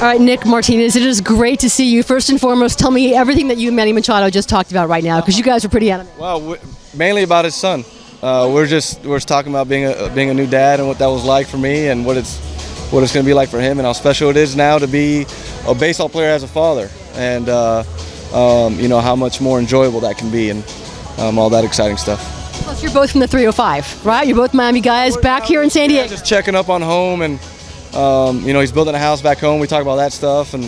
All right, Nick Martinez, it is great to see you. First and foremost, tell me everything that you and Manny Machado just talked about right now, because you guys are pretty animated. Well, mainly about his son. We're just talking about being a new dad and what that was like for me and what it's going to be like for him and how special it is now to be a baseball player as a father, and how much more enjoyable that can be, and all that exciting stuff. Plus, you're both from the 305, right? You're both Miami guys back here in San Diego. Just checking up on home, and he's building a house back home. We talk about that stuff, and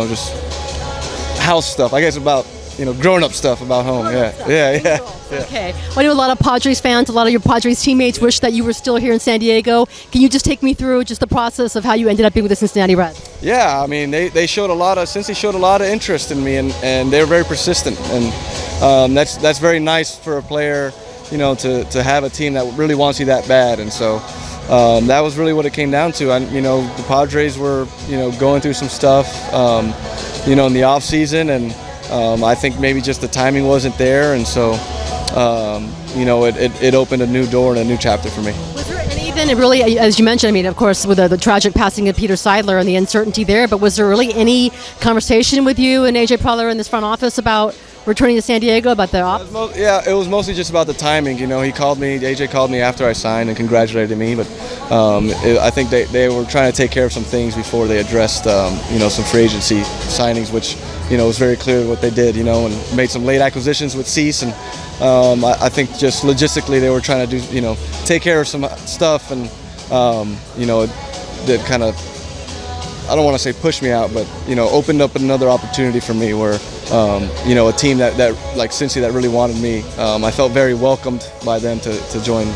just house stuff. I guess about grown-up stuff about home. Yeah. Okay. Well, I know a lot of Padres fans, a lot of your Padres teammates wish that you were still here in San Diego. Can you just take me through just the process of how you ended up being with the Cincinnati Reds? Yeah, I mean, they showed a lot of interest in me, and they were very persistent, and that's very nice for a player, to have a team that really wants you that bad, and so that was really what it came down to. The Padres were, going through some stuff, in the off season, and I think maybe just the timing wasn't there, and so it opened a new door and a new chapter for me. Was there anything really, as you mentioned, I mean, of course, with the tragic passing of Peter Seidler and the uncertainty there, but was there really any conversation with you and AJ Preller in this front office about returning to San Diego, about the ops? It was mostly just about the timing. AJ called me after I signed and congratulated me, but I think they were trying to take care of some things before they addressed, some free agency signings, which, was very clear what they did, and made some late acquisitions with Cease, and I think just logistically they were trying to do, take care of some stuff, and, that kind of, I don't want to say pushed me out, but, opened up another opportunity for me where, a team that like Cincy that really wanted me, I felt very welcomed by them to join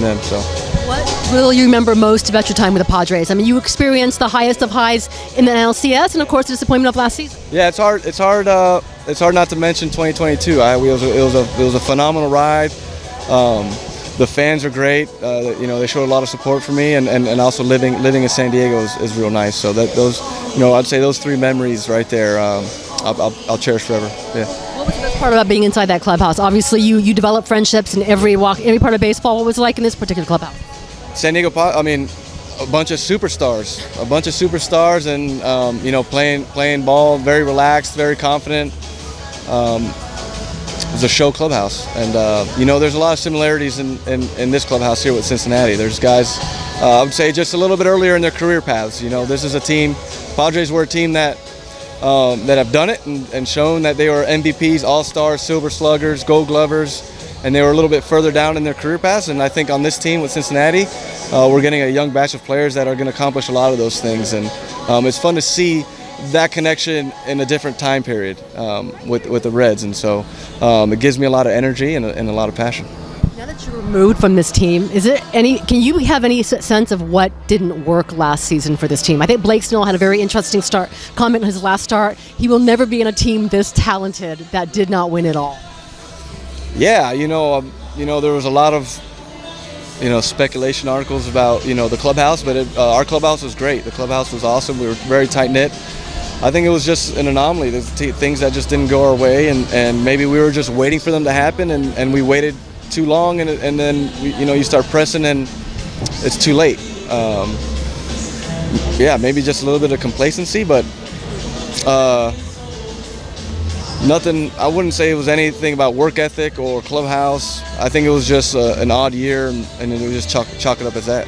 them. So. What will you remember most about your time with the Padres? I mean, you experienced the highest of highs in the NLCS, and of course the disappointment of last season. Yeah, it's hard not to mention 2022. It was a phenomenal ride. The fans are great. They showed a lot of support for me, and also living in San Diego is real nice. So I'd say those three memories right there, I'll cherish forever. Yeah. What was the best part about being inside that clubhouse? Obviously, you develop friendships in every part of baseball. What was it like in this particular clubhouse? San Diego, a bunch of superstars, and playing ball, very relaxed, very confident. It was a show clubhouse, and there's a lot of similarities in this clubhouse here with Cincinnati. There's guys, I would say, just a little bit earlier in their career paths. This is a team. Padres were a team that have done it and shown that they were MVPs, All-Stars, Silver Sluggers, Gold Glovers, and they were a little bit further down in their career paths. And I think on this team with Cincinnati, we're getting a young batch of players that are going to accomplish a lot of those things, and it's fun to see that connection in a different time period with the Reds, and so it gives me a lot of energy and a lot of passion. Now that you're removed from this team, can you have any sense of what didn't work last season for this team? I think Blake Snell had a very interesting comment on his last start. He will never be in a team this talented that did not win it all. Yeah, there was a lot of speculation articles about the clubhouse, but our clubhouse was great. The clubhouse was awesome. We were very tight knit. I think it was just an anomaly. There's things that just didn't go our way, and maybe we were just waiting for them to happen, and we waited too long, and then you start pressing and it's too late. Maybe just a little bit of complacency, but nothing. I wouldn't say it was anything about work ethic or clubhouse. I think it was just an odd year, and we just chalk it up as that.